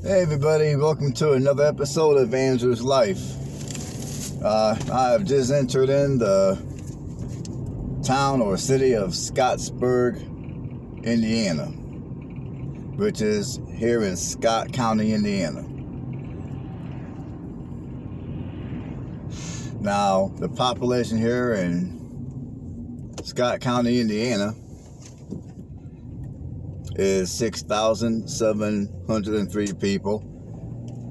Hey everybody, welcome to another episode of Andrew's Life. I have just entered in the town or city of Scottsburg, Indiana, which is here in Scott County, Indiana. Now, the population here in Scott County, Indiana is 6,703 people.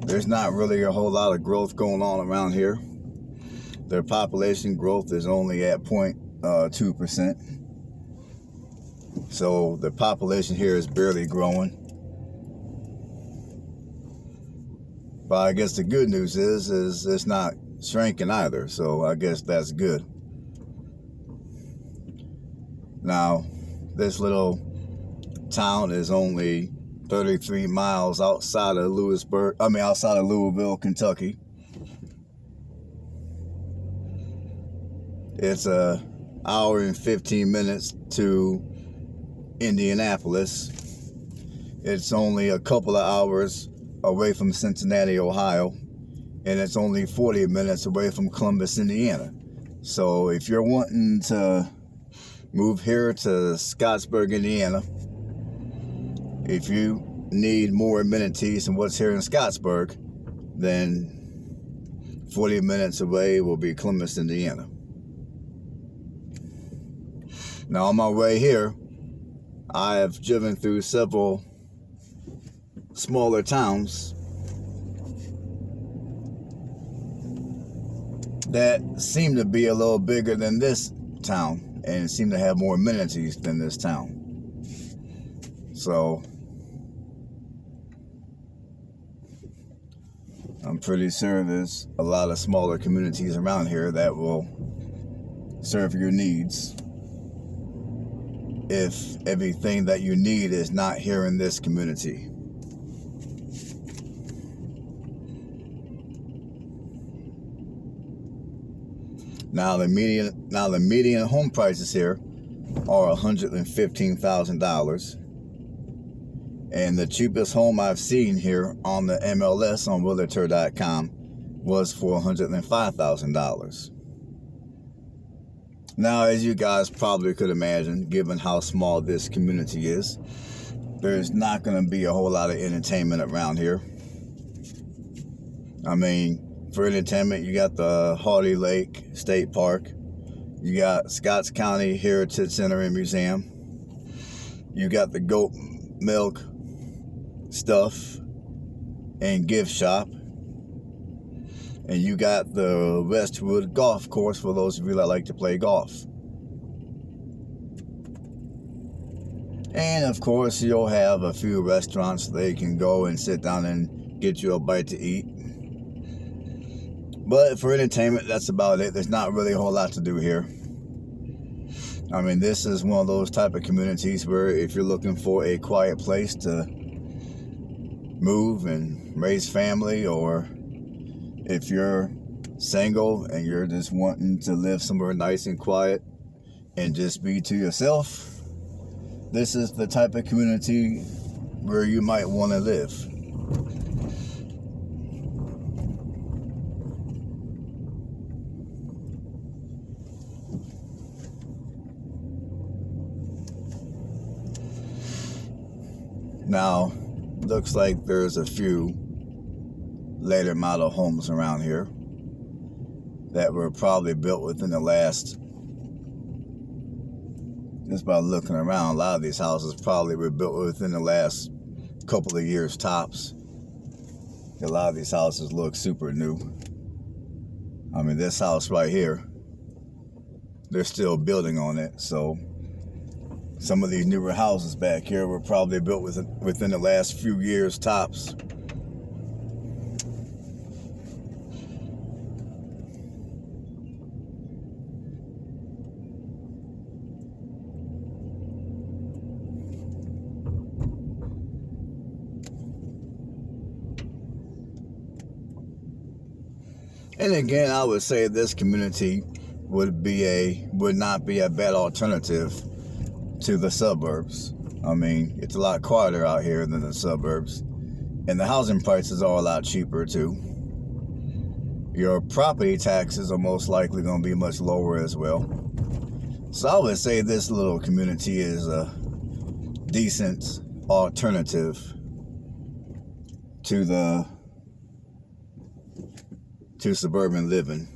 There's not really a whole lot of growth going on around here. Their population growth is only at 0.2%. So the population here is barely growing. But I guess the good news is it's not shrinking either. So I guess that's good. Now, this little town is only 33 miles outside of Louisville, Kentucky. It's an hour and 15 minutes to Indianapolis. It's only a couple of hours away from Cincinnati, Ohio, and it's only 40 minutes away from Columbus, Indiana. So if you're wanting to move here to Scottsburg, Indiana, if you need more amenities than what's here in Scottsburg, then 40 minutes away will be Columbus, Indiana. Now, on my way here, I have driven through several smaller towns that seem to be a little bigger than this town and seem to have more amenities than this town. So I'm pretty sure there's a lot of smaller communities around here that will serve your needs if everything that you need is not here in this community. Now the median home prices here are $115,000. And the cheapest home I've seen here on the MLS on Realtor.com was for $105,000. Now, as you guys probably could imagine, given how small this community is, there's not going to be a whole lot of entertainment around here. I mean, for entertainment, you got the Hardy Lake State Park. You got Scotts County Heritage Center and Museum. You got the goat milk stuff and gift shop, and you got the Westwood Golf Course for those of you that like to play golf. And of course, you'll have a few restaurants they can go and sit down and get you a bite to eat. But for entertainment, that's about it. There's not really a whole lot to do here. I mean, this is one of those type of communities where if you're looking for a quiet place to move and raise family, or if you're single and you're just wanting to live somewhere nice and quiet and just be to yourself, this is the type of community where you might want to live. Now, looks like there's a few later model homes around here that were probably built within the last, just by looking around, a lot of these houses probably were built within the last couple of years tops. A lot of these houses look super new. I mean, this house right here, they're still building on it, so some of these newer houses back here were probably built within the last few years tops. And again, I would say this community would not be a bad alternative to the suburbs. I mean, it's a lot quieter out here than the suburbs. And the housing prices are a lot cheaper too. Your property taxes are most likely going to be much lower as well. So I would say this little community is a decent alternative to suburban living.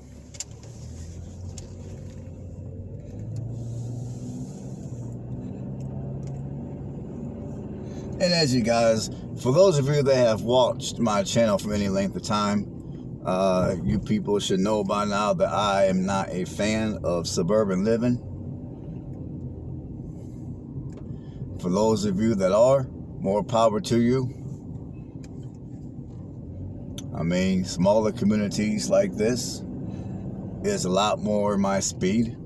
And as you guys, for those of you that have watched my channel for any length of time, you people should know by now that I am not a fan of suburban living. For those of you that are, more power to you. I mean, smaller communities like this is a lot more my speed.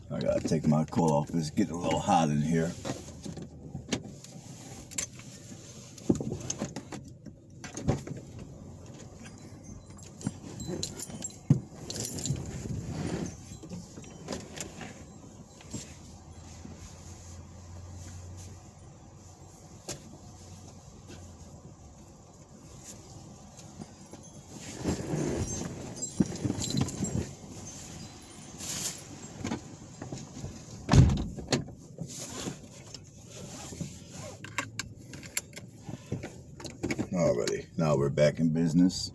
I gotta take my coat off. It's getting a little hot in here. Alrighty, now we're back in business.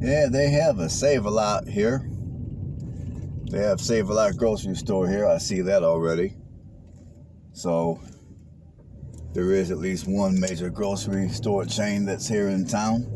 Yeah, they have a Save-A-Lot here. They have Save-A-Lot grocery store here. I see that already. So there is at least one major grocery store chain that's here in town.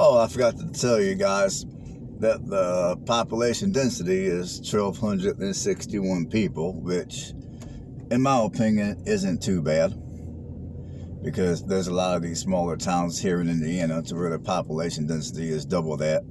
Oh, I forgot to tell you guys that the population density is 1,261 people, which, in my opinion, isn't too bad, because there's a lot of these smaller towns here in Indiana to where the population density is double that.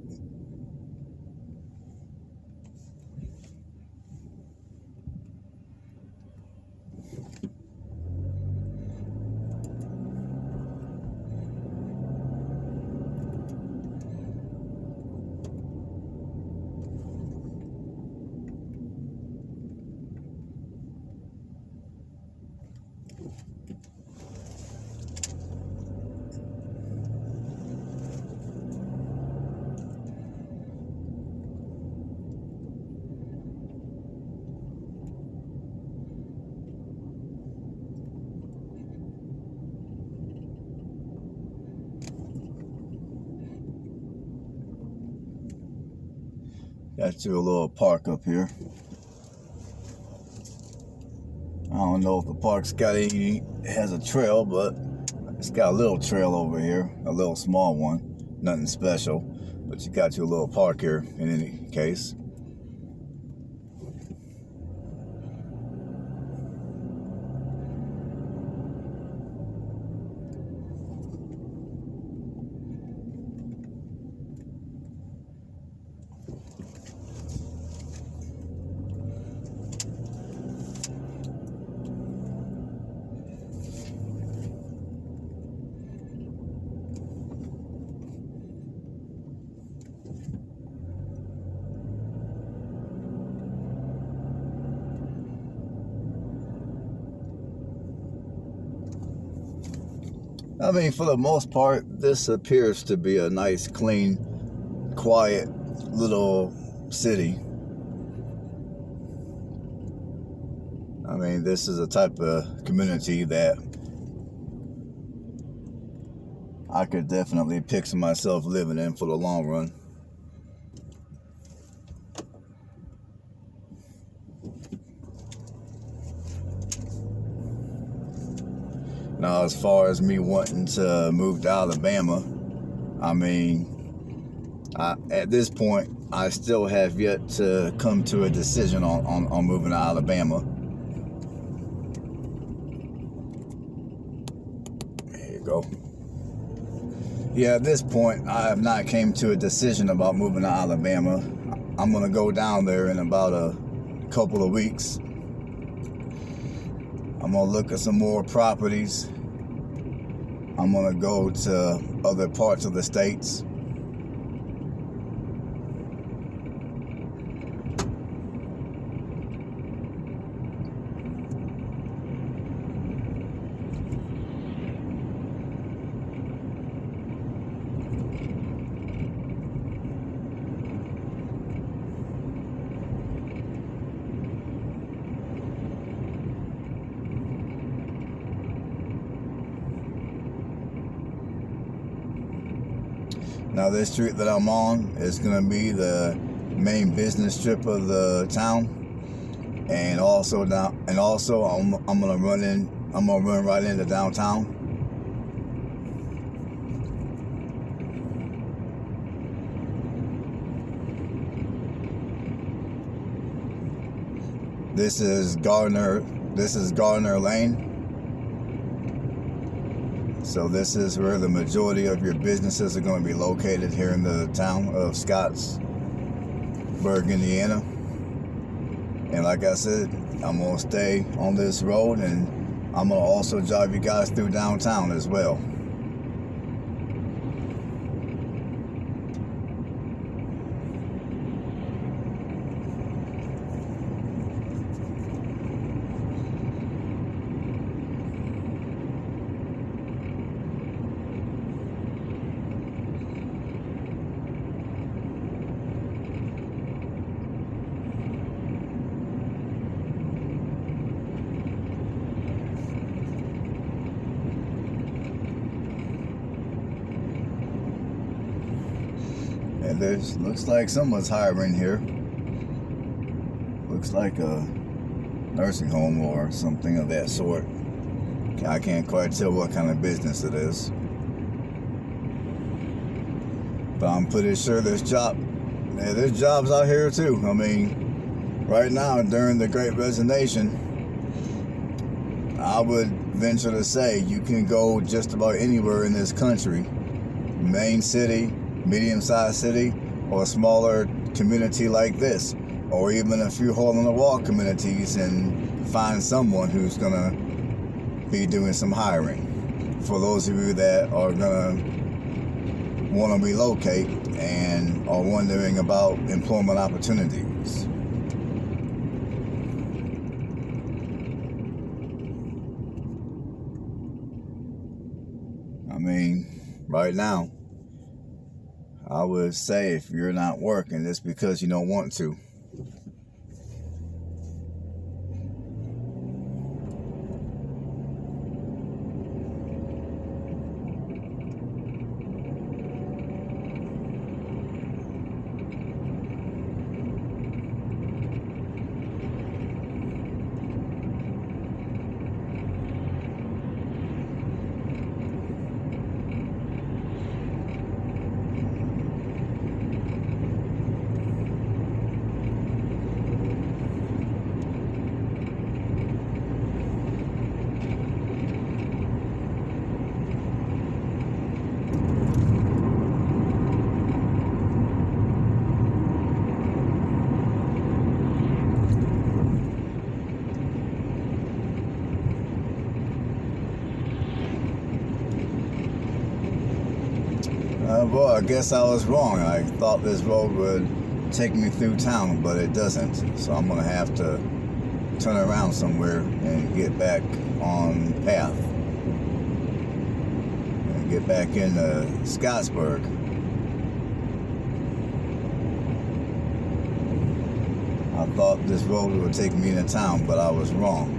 Got you a little park up here. I don't know if the park's has a trail, but it's got a little trail over here, a little small one, nothing special, but you got your little park here in any case. I mean, for the most part, this appears to be a nice, clean, quiet little city. I mean, this is a type of community that I could definitely picture myself living in for the long run. Now, as far as me wanting to move to Alabama, I mean, at this point, I still have yet to come to a decision on moving to Alabama. There you go. Yeah, at this point, I have not came to a decision about moving to Alabama. I'm going to go down there in about a couple of weeks. I'm going to look at some more properties. I'm going to go to other parts of the states. Now, this street that I'm on is going to be the main business strip of the town, and also I'm going to run right into downtown. This is Gardner Lane. So this is where the majority of your businesses are going to be located here in the town of Scottsburg, Indiana. And like I said, I'm going to stay on this road, and I'm going to also drive you guys through downtown as well. And looks like someone's hiring here. Looks like a nursing home or something of that sort. I can't quite tell what kind of business it is. But I'm pretty sure there's jobs out here too. I mean, right now during the Great Resignation, I would venture to say you can go just about anywhere in this country, main city, medium-sized city, or a smaller community like this, or even a few hole-in-the-wall communities, and find someone who's gonna be doing some hiring. For those of you that are gonna want to relocate and are wondering about employment opportunities. I mean, right now, I would say if you're not working, it's because you don't want to. Well, I guess I was wrong. I thought this road would take me through town, but it doesn't. So I'm going to have to turn around somewhere and get back on path. And get back into Scottsburg. I thought this road would take me into town, but I was wrong.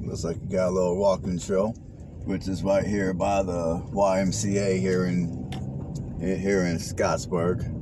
Looks like you got a little walking trail, which is right here by the YMCA here in Scottsburg.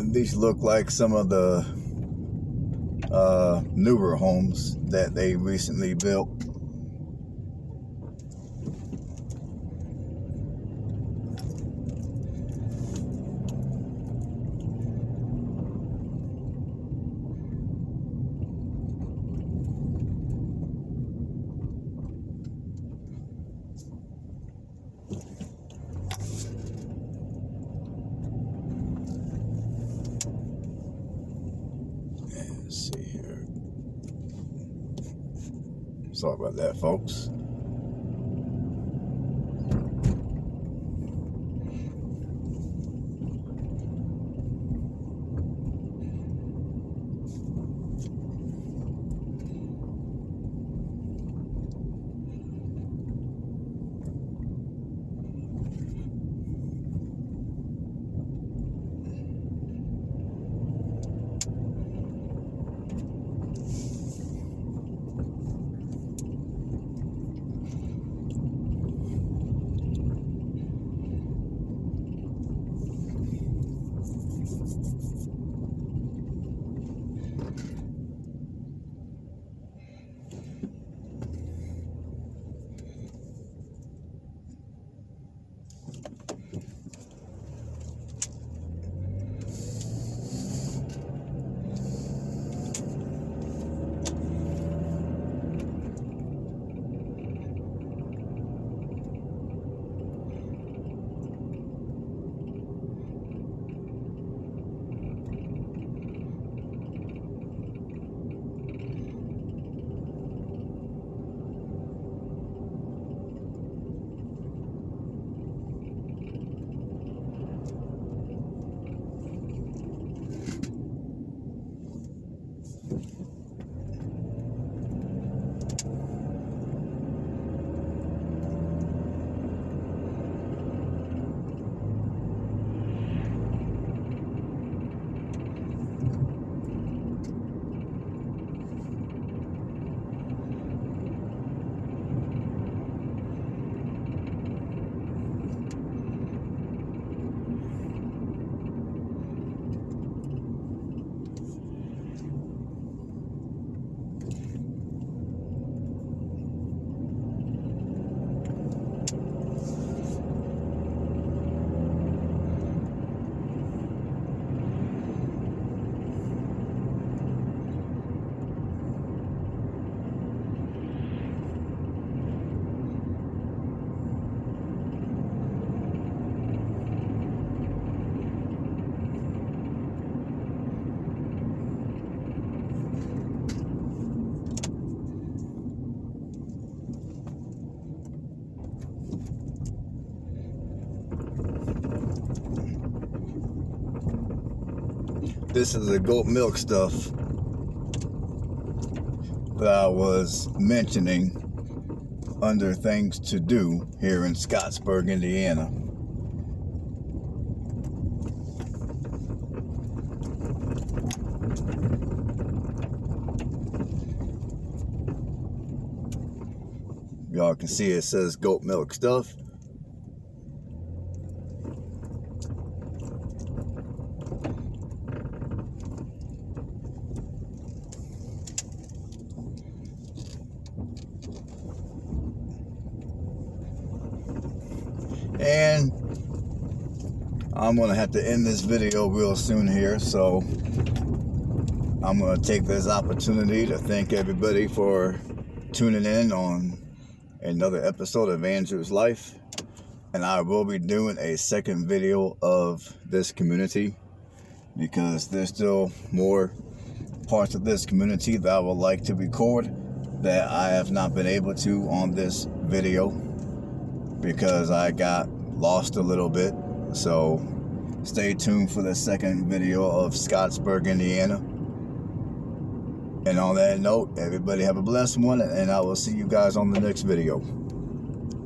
these look like some of the newer homes that they recently built. Let's see here. Sorry about that, folks. This is the goat milk stuff that I was mentioning under things to do here in Scottsburg, Indiana. Y'all can see it says goat milk stuff. And I'm gonna have to end this video real soon here, so I'm gonna take this opportunity to thank everybody for tuning in on another episode of Andrew's Life. And I will be doing a second video of this community because there's still more parts of this community that I would like to record that I have not been able to on this video because I got lost a little bit. So stay tuned for the second video of Scottsburg, Indiana. And on that note, everybody have a blessed one, and I will see you guys on the next video.